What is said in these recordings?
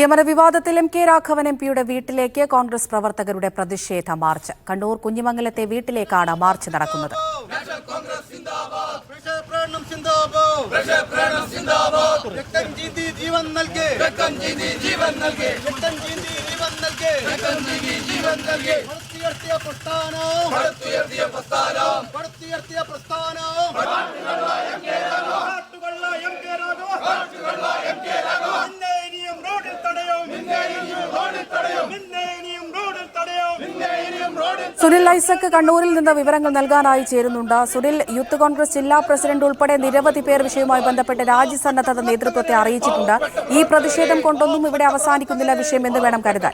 നിയമന വിവാദത്തിൽ M K Raghavan എംപിയുടെ വീട്ടിലേക്ക് കോൺഗ്രസ് പ്രവർത്തകരുടെ പ്രതിഷേധ മാർച്ച്. കണ്ണൂർ കുഞ്ഞിമംഗലത്തെ വീട്ടിലേക്കാണ് മാർച്ച് നടക്കുന്നത്. സുനിൽ ഐസക് കണ്ണൂരിൽ നിന്ന് വിവരങ്ങൾ നൽകാനായി ചേരുന്നുണ്ട്. സുനിൽ, യൂത്ത് കോൺഗ്രസ് ജില്ലാ പ്രസിഡന്റ് ഉൾപ്പെടെ നിരവധി പേർ വിഷയവുമായി ബന്ധപ്പെട്ട് രാജ്യസന്നദ്ധത നേതൃത്വത്തെ അറിയിച്ചിട്ടുണ്ട്. ഈ പ്രതിഷേധം കൊണ്ടൊന്നും ഇവിടെ അവസാനിക്കുന്നില്ല വിഷയം എന്ന് വേണം കരുതാൻ.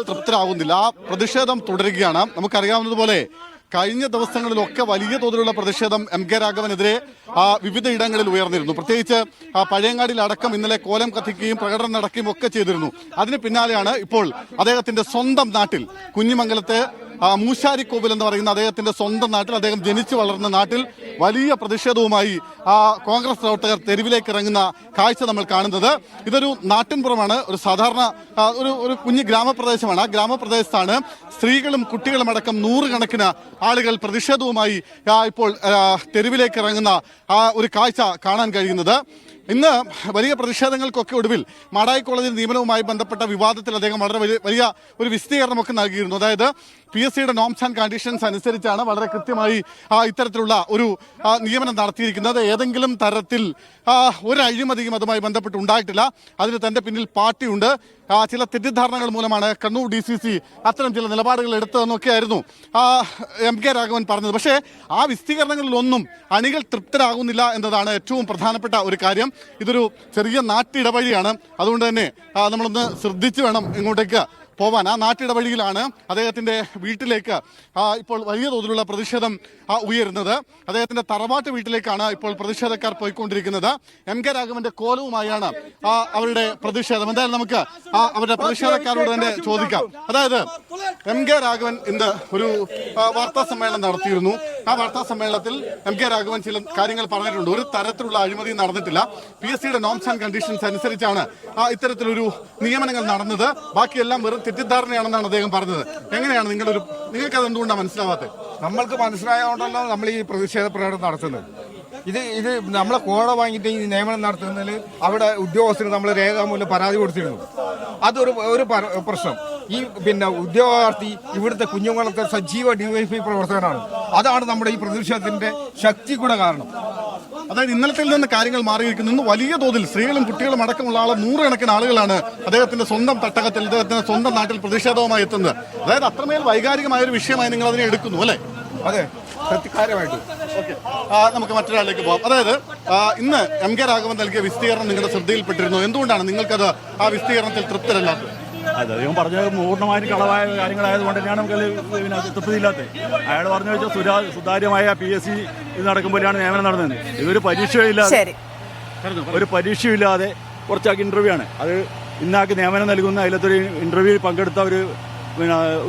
തൃപ്തരാകുന്നില്ല, പ്രതിഷേധം തുടരുകയാണ്. നമുക്കറിയാവുന്നതുപോലെ കഴിഞ്ഞ ദിവസങ്ങളിലൊക്കെ വലിയ തോതിലുള്ള പ്രതിഷേധം എം കെ രാഘവനെതിരെ വിവിധ ഇടങ്ങളിൽ ഉയർന്നിരുന്നു. പ്രത്യേകിച്ച് പഴയങ്ങാടിയിൽ അടക്കം ഇന്നലെ കോലം കത്തിക്കുകയും പ്രകടനം നടക്കുകയും ഒക്കെ ചെയ്തിരുന്നു. അതിന് പിന്നാലെയാണ് ഇപ്പോൾ അദ്ദേഹത്തിന്റെ സ്വന്തം നാട്ടിൽ കുഞ്ഞിമംഗലത്തെ മൂശാരിക്കോവിൽ എന്ന് പറയുന്ന അദ്ദേഹത്തിന്റെ സ്വന്തം നാട്ടിൽ, അദ്ദേഹം ജനിച്ചു വളർന്ന നാട്ടിൽ വലിയ പ്രതിഷേധവുമായി കോൺഗ്രസ് പ്രവർത്തകർ തെരുവിലേക്ക് ഇറങ്ങുന്ന കാഴ്ച നമ്മൾ കാണുന്നത്. ഇതൊരു നാട്ടിൻപുറമാണ്, ഒരു സാധാരണ ഒരു കുഞ്ഞു ഗ്രാമപ്രദേശമാണ്. ആ ഗ്രാമപ്രദേശത്താണ് സ്ത്രീകളും കുട്ടികളും അടക്കം നൂറുകണക്കിന് ആളുകൾ പ്രതിഷേധവുമായി ഇപ്പോൾ തെരുവിലേക്ക് ഇറങ്ങുന്ന ഒരു കാഴ്ച കാണാൻ കഴിയുന്നത്. ഇന്ന് വലിയ പ്രതിഷേധങ്ങൾക്കൊക്കെ ഒടുവിൽ മാടായി കോളേജിൽ നിയമനവുമായി ബന്ധപ്പെട്ട വിവാദത്തിൽ അദ്ദേഹം വളരെ വലിയ ഒരു വിശദീകരണമൊക്കെ നൽകിയിരുന്നു. അതായത് PSCയുടെ നോംസ് ആൻഡ് കണ്ടീഷൻസ് അനുസരിച്ചാണ് വളരെ കൃത്യമായി ഇത്തരത്തിലുള്ള ഒരു നിയമനം നടത്തിയിരിക്കുന്നത്. ഏതെങ്കിലും തരത്തിൽ ഒരു അഴിമതിയും അതുമായി ബന്ധപ്പെട്ട് ഉണ്ടായിട്ടില്ല. അതിന് തന്റെ പിന്നിൽ പാർട്ടിയുണ്ട്. ചില തെറ്റിദ്ധാരണകൾ മൂലമാണ് കണ്ണൂർ DCC അത്തരം ചില നിലപാടുകൾ എടുത്തതെന്നൊക്കെയായിരുന്നു എം കെ രാഘവൻ പറഞ്ഞത്. പക്ഷേ ആ വിശദീകരണങ്ങളിലൊന്നും അണികൾ തൃപ്തരാകുന്നില്ല എന്നതാണ് ഏറ്റവും പ്രധാനപ്പെട്ട ഒരു കാര്യം. ഇതൊരു ചെറിയ നാട്ടിടവഴിയാണ്, അതുകൊണ്ട് തന്നെ നമ്മളൊന്ന് ശ്രദ്ധിച്ചു വേണം ഇങ്ങോട്ടേക്ക് പോവാൻ. ആ നാട്ടിടവഴിയിലാണ് അദ്ദേഹത്തിന്റെ വീട്ടിലേക്ക് ഇപ്പോൾ വലിയ തോതിലുള്ള പ്രതിഷേധം ഉയരുന്നത്. അദ്ദേഹത്തിന്റെ തറവാട്ട് വീട്ടിലേക്കാണ് ഇപ്പോൾ പ്രതിഷേധക്കാർ പോയിക്കൊണ്ടിരിക്കുന്നത്. എം കെ രാഘവന്റെ കോലവുമായാണ് അവരുടെ പ്രതിഷേധം. എന്തായാലും നമുക്ക് അവരുടെ പ്രതിഷേധക്കാരോട് തന്നെ ചോദിക്കാം. അതായത് എം കെ രാഘവൻ ഇന്ന് ഒരു വാർത്താ സമ്മേളനം നടത്തിയിരുന്നു. ആ വാർത്താ സമ്മേളനത്തിൽ എം കെ രാഘവൻ ചില കാര്യങ്ങൾ പറഞ്ഞിട്ടുണ്ട്. ഒരു തരത്തിലുള്ള അഴിമതി നടന്നിട്ടില്ല. PSCയുടെ നോംസ് ആൻഡ് കണ്ടീഷൻസ് അനുസരിച്ചാണ് ഇത്തരത്തിലൊരു നിയമനങ്ങൾ നടന്നത്. ബാക്കിയെല്ലാം വെറും തെറ്റിദ്ധാരണയാണെന്നാണ് അദ്ദേഹം പറഞ്ഞത്. എങ്ങനെയാണ് നിങ്ങൾക്ക് അത് എന്തുകൊണ്ടാണ് മനസ്സിലാവാത്തത്? നമ്മൾക്ക് മനസ്സിലായതുകൊണ്ടല്ലോ നമ്മൾ ഈ പ്രതിഷേധ പ്രകടനം നടത്തുന്നത്. ഇത് നമ്മളെ കോഴ വാങ്ങിയിട്ട് ഈ നിയമനം നടത്തുന്നതിൽ അവിടെ ഉദ്യോഗസ്ഥന് നമ്മൾ രേഖാമൂലം പരാതി കൊടുത്തിരുന്നു. അതൊരു പ്രശ്നം. ഈ ഉദ്യോഗാർത്ഥി ഇവിടുത്തെ കുഞ്ഞുങ്ങളത്തെ സജീവ DYFI പ്രവർത്തകനാണ്. അതാണ് നമ്മുടെ ഈ പ്രതിഷേധത്തിന്റെ ശക്തി കൂടെ കാരണം. അതായത് ഇന്നലത്തിൽ നിന്ന് കാര്യങ്ങൾ മാറിയിരിക്കുന്നു. ഇന്ന് വലിയ തോതിൽ സ്ത്രീകളും കുട്ടികളും അടക്കമുള്ള നൂറുകണക്കിന് ആളുകളാണ് അദ്ദേഹത്തിന്റെ സ്വന്തം തട്ടകത്തിൽ, അദ്ദേഹത്തിന്റെ സ്വന്തം നാട്ടിൽ പ്രതിഷേധവുമായി എത്തുന്നത്. അതായത് അത്രമേൽ വൈകാരികമായ ഒരു വിഷയമായി നിങ്ങൾ അതിനെ എടുക്കുന്നു അല്ലേ? അതെ, സത്യകാര്യമായിട്ട്. ഓക്കെ, നമുക്ക് മറ്റൊരാളിലേക്ക് പോകാം. അതായത് ഇന്ന് എം കെ രാഘവൻ നൽകിയ വിശദീകരണം നിങ്ങളുടെ ശ്രദ്ധയിൽപ്പെട്ടിരുന്നു. എന്തുകൊണ്ടാണ് നിങ്ങൾക്കത് ആ വിശദീകരണത്തിൽ തൃപ്തരല്ലാത്തത്? അദ്ദേഹം പറഞ്ഞത് പൂർണ്ണമായും കളവായ കാര്യങ്ങളായതുകൊണ്ട് തന്നെയാണ് നമുക്ക് തൃപ്തിയില്ലാത്തത്. അയാൾ പറഞ്ഞു വെച്ചാൽ സുതാര്യമായ PSC ഇത് നടക്കുമ്പോഴാണ് നിയമനം നടന്നത്. ഇതൊരു പരീക്ഷയില്ലാതെ കുറച്ചാക്കി ഇന്റർവ്യൂ ആണ്. അത് ഇന്നാക്കി നിയമനം നൽകുന്ന അതിലത്തൊരു ഇന്റർവ്യൂവിൽ പങ്കെടുത്ത ഒരു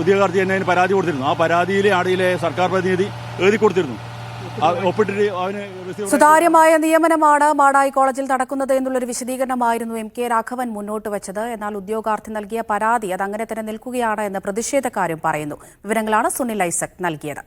ഉദ്യോഗാർത്ഥി തന്നെ അതിന് പരാതി കൊടുത്തിരുന്നു. ആ പരാതിയിലെ ആടിയിലെ സർക്കാർ പ്രതിനിധി എഴുതി കൊടുത്തിരുന്നു. സുതാര്യമായ നിയമനമാണ് മാടായി കോളേജിൽ നടക്കുന്നത് എന്നുള്ളൊരു വിശദീകരണമായിരുന്നു എം കെ രാഘവൻ മുന്നോട്ട് വെച്ചത്. എന്നാൽ ഉദ്യോഗാർത്ഥി നൽകിയ പരാതി അത് അങ്ങനെ തന്നെ നിൽക്കുകയാണ് എന്ന് പ്രതിഷേധക്കാരും പറയുന്നു. വിവരങ്ങളാണ് സുനിൽ ഐസക് നൽകിയത്.